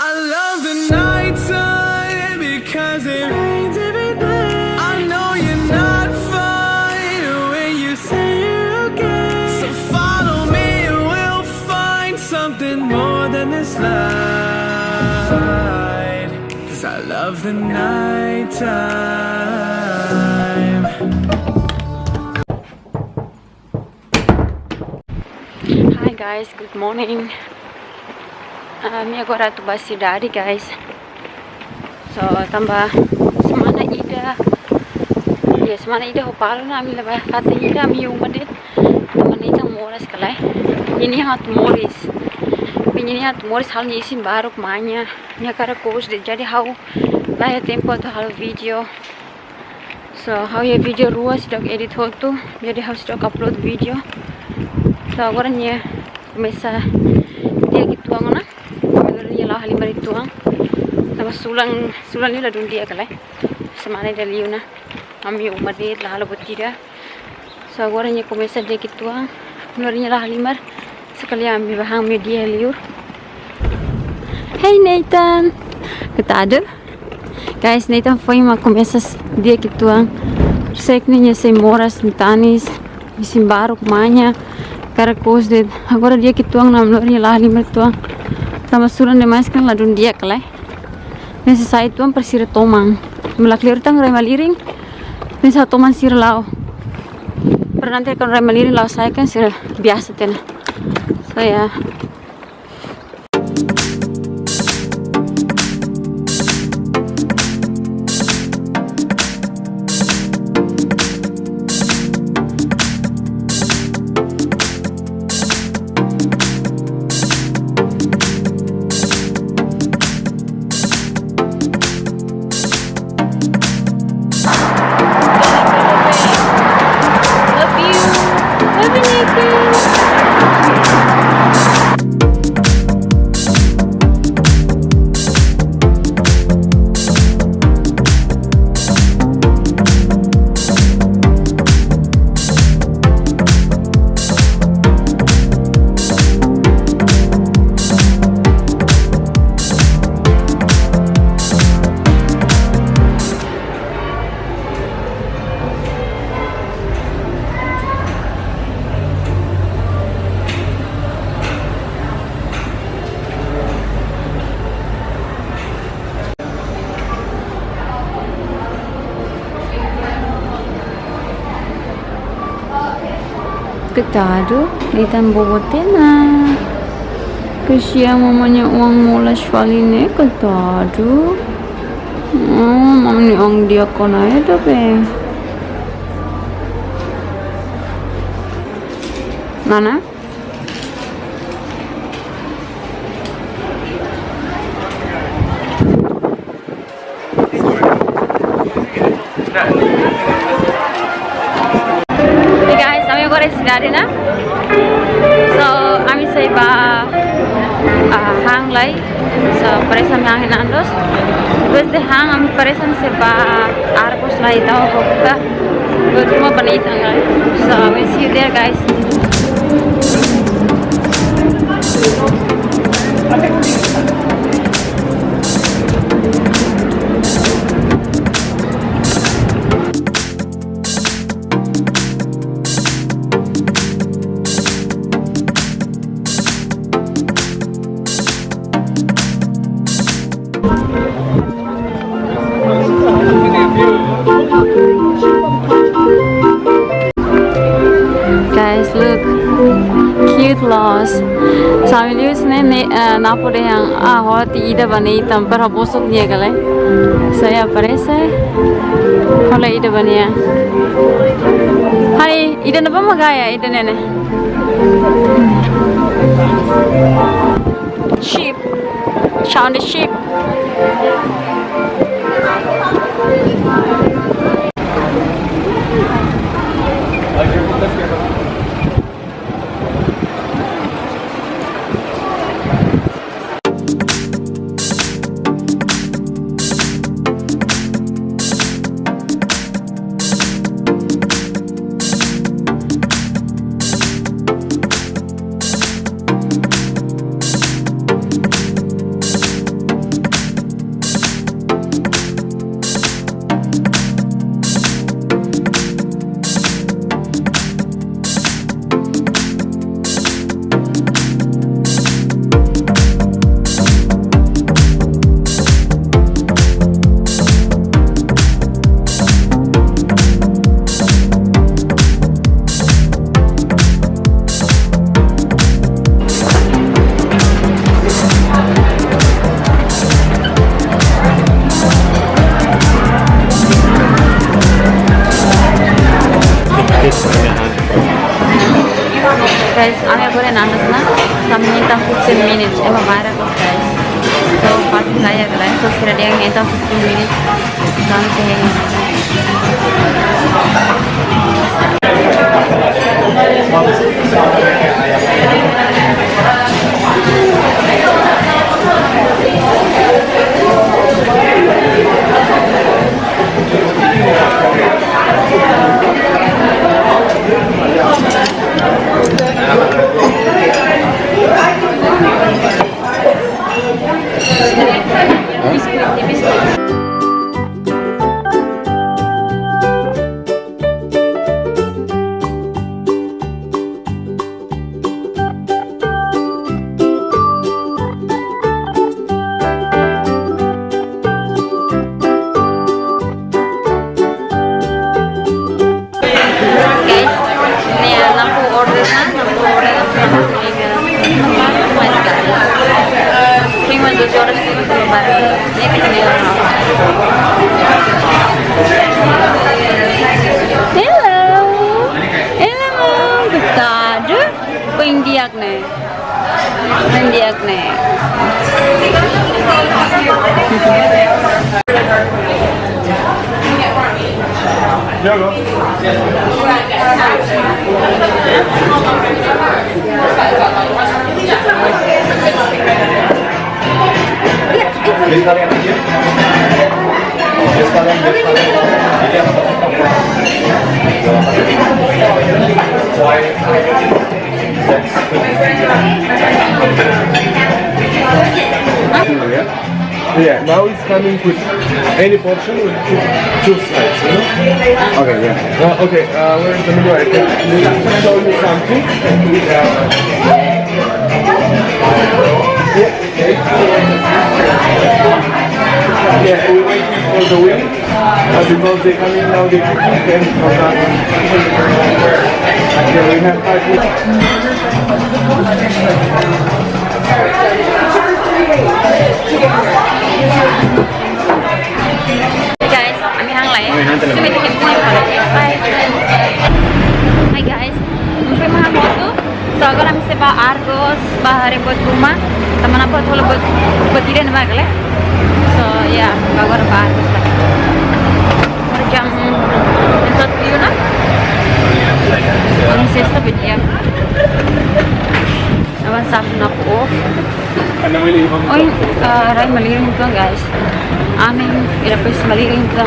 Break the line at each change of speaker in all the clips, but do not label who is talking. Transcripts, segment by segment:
I love the nighttime because it rains every day. I know you're not fine when you say you're okay. So follow me and we'll find something more than this light. 'Cause I love the nighttime.
Hi guys, good morning. Mi agora tu cidade guys. So tambah semana ida. Ya semana ida hopalo na mi leba kata ida mi umadet. Teman ida Moris kalai. Ini hat Moris. Ini hat Moris hal ni isin baru kemanya. Ni akara course de jadi how lah ya tempo tu hal video. So how ya video ruas sudah edit hol tu. Jadi how sudah upload video. So agora ni começa dia gitu angona. Lah halimari tuang nama sulang ni lah dunia kalai semana dah liuna kami umade lah halu butira so agora nya começa dia kituang norinya lah halimar sekali kami bahang Meudia liur. Hey Nathan, ketado guys, Nathan foi uma começa dia kituang sekninya sem moras mitanis isim baru kumanya karakos de agora dia kituang nam norinya lah halimar tuang sama suran demais kan ladun dia kalai nesse site tuan persira tomang melaklir tang remaliring nessa toman sir lao per nanti kan remaliring lao saya kan sir biasa tena saya Coitado, ele tá embobotena. Kasihan mamanya uang molas vali ne, coitado. Mamanya uang dia kona ya tapi. Mana? Dari na, so kami sa iba hang lai, so paresa kami hang Nandos. Terus de hang kami paresa sa iba arbos lai tao buka, buat rumah penitang lai. So we see you there guys. Guys, look, cute loss. Sambil lius ne napo deh yang hoti ida bani tampar habosok dia galai. Saya paresa, kalau ida bani ya. Hai, ida napa magaya ida nene? Sheep, found a sheep. Maracos, guys. So, pati saya guys. So, sila dia yang entah 15 minutes. Sampai
Yeah, now it's coming with any portion with two sides, you know? Okay, yeah. Okay, where's the middle? I can show you something. Yeah, we're waiting for the wing because they come in now, they can from that one. Yeah, we have 5 minutes.
Hey guys, kami hang lain. Tumitikip ko yung pala. Bye. Hi guys, mungkin mahal mo to. So, ako namin sa Argos, bahari buat rumah. Teman apa tuh buat tidak nama kali. So, ya, bawa ke Argos lah. Jam 1 na. Ang sesta bidya. Awan sabi na po. Oy, ray maliring ko guys. Aming ilapis maliring ko.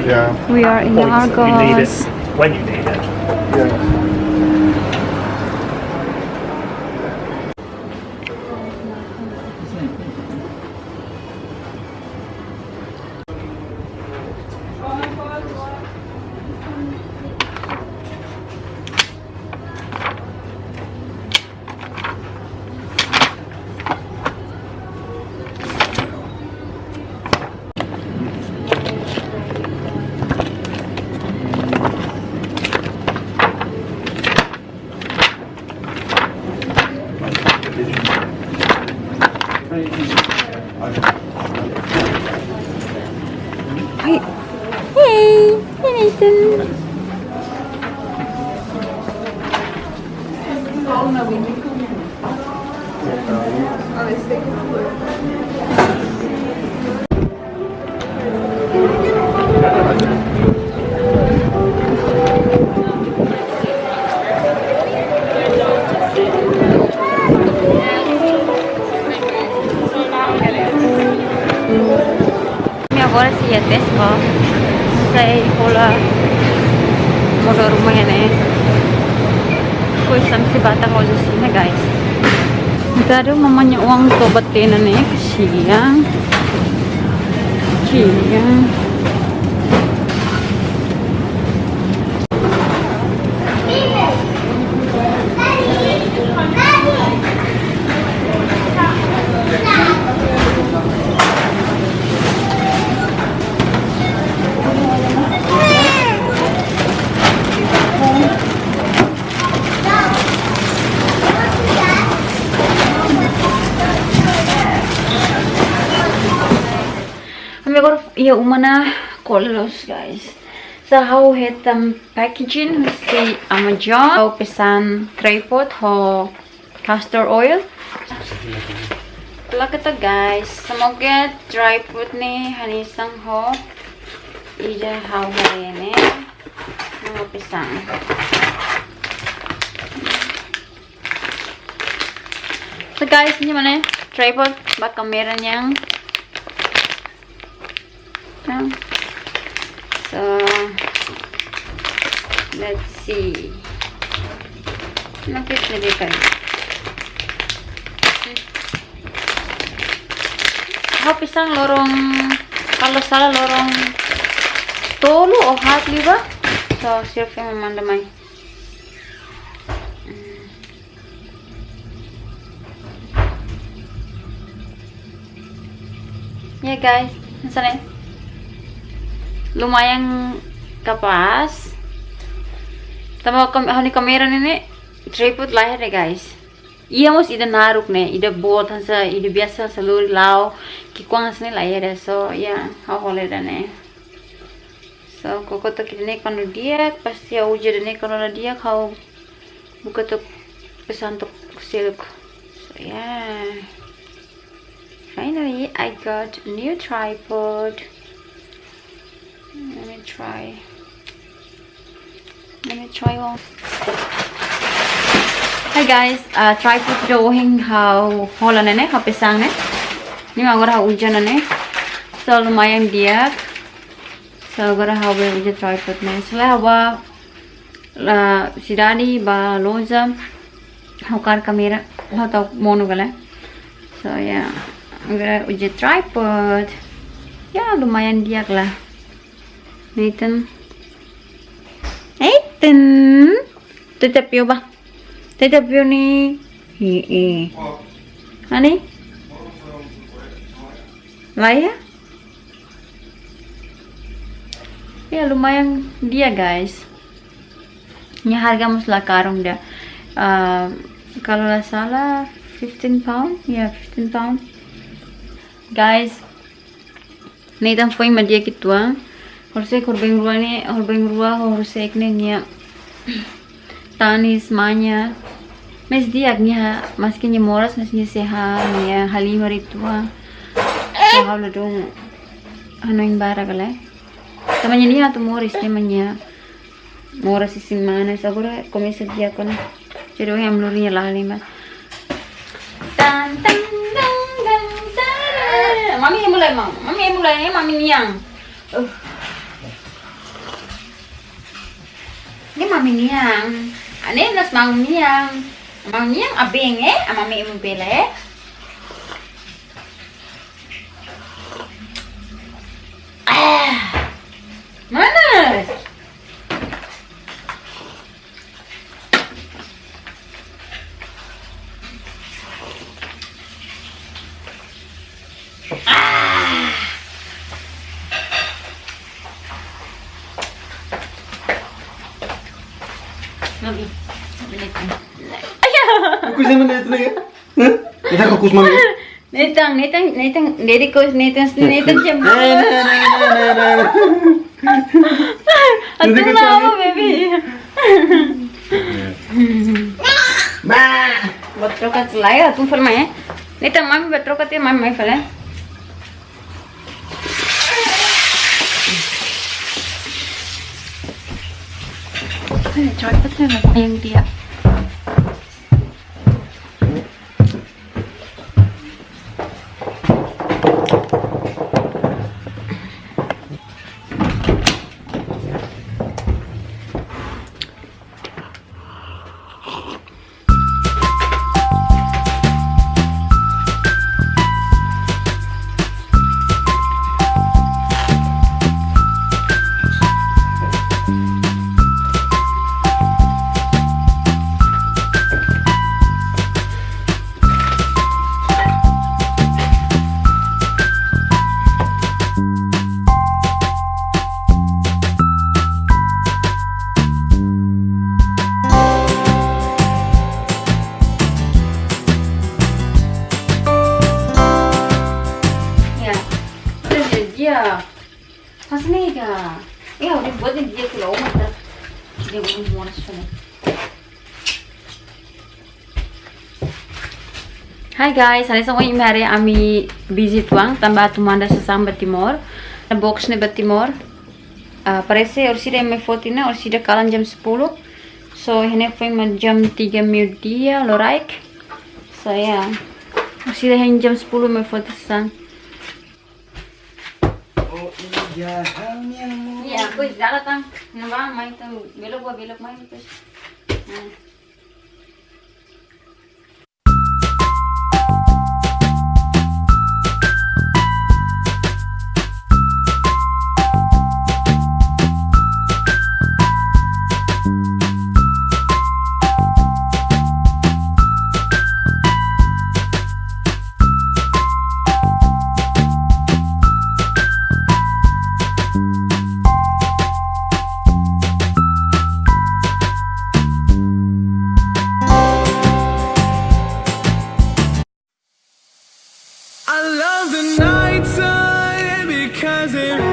Yeah.
We are in
Points if you need it,
Argos.
when you need it.
Yeah.
Hey, hey, Nathan. Agora si ates ko sa ikola modo rumah yan eh. Kuy samsi bata ko sa sina guys. Dari mamanya uang tobat tenan eh kesiang. Kesiang. dia umana kolos guys. So how hitam packaging si Amazon. How pesan tripod ho castor oil. Itulah kata guys. Semoga tripod nih hanisang ho ija how hari ini. Mau pesan. So guys, ini mana tripod bak kameranya. So let's see. Nakit na dito. Hap isang lorong, kalau salah lorong tolu o hat liba. So siapa yang memandamai? Ya guys, misalnya lumayan kapas. Tama ni kamera ini tripod lahir deh guys. Iya mus ida naruk nih, ida bot hansa, ida biasa seluruh lau kikuang hasni lahir deh. So ya, how boleh dah nih. So koko tak ini kalau dia pasti ya ujar nih kalau dia kau buka tuh pesan tuh silk. So yeah. Finally, I got a new tripod. Let me try one. Hi guys, tripod drawing how holan ne, how pesang ne. Ni agora how ujan ne. So lumayan dia. So agora how we ujan tripod ne. Sela hawa la sidani ba loza how kar kamera how tau mono gala. So yeah, agora ujan tripod. Ya lumayan dia lah. Nathan. Tetapyo ba? Tetapyo ni. Ani? Laya? Ya lumayan dia guys. Ini harga muslah karung dah. Kalau nggak salah 15 pound. Ya 15 pound. Guys. Nathan foi madia kitua. Harusnya korban ruah harusnya iknenya tani semuanya mes dia nya maskinnya Moris masnya sehat ya halimar itu so halu dong anoing bara kala tamanya dia tuh Moris namanya Moris isin mana sagura komisa dia kon jadi yang melurinya lah halimar tan tan tan tan mami mulai mami niang Ini mami niang, ane nas mau niang abeng mami imu bele. Mana?
Kukus naman na ito na yan. Kita kukus mami.
Netang dari kos Netang siya mo. Ato na ako baby.
Ba.
Batro ka tulay atong forma Netang mami batro ka te mami may fala. Tripod na yung dia. Fasnega. Ya, udah buatin dia ke lawang mata. Dia belum mau nasi. Hai guys, hari ini hari kami busy tuang tambah tu Manda Sasan Timor. Box ne Timor. Parece और सीधे मैं 14 और सीधे kalan jam 10. So ini foi jam 3 Meudia loraik. So ya. सीधे हैं jam 10 मैं 14.
Oh iya, halnya mau.
Ya, aku jalan tang. Nambah main tu belok main terus.
I love the nighttime because it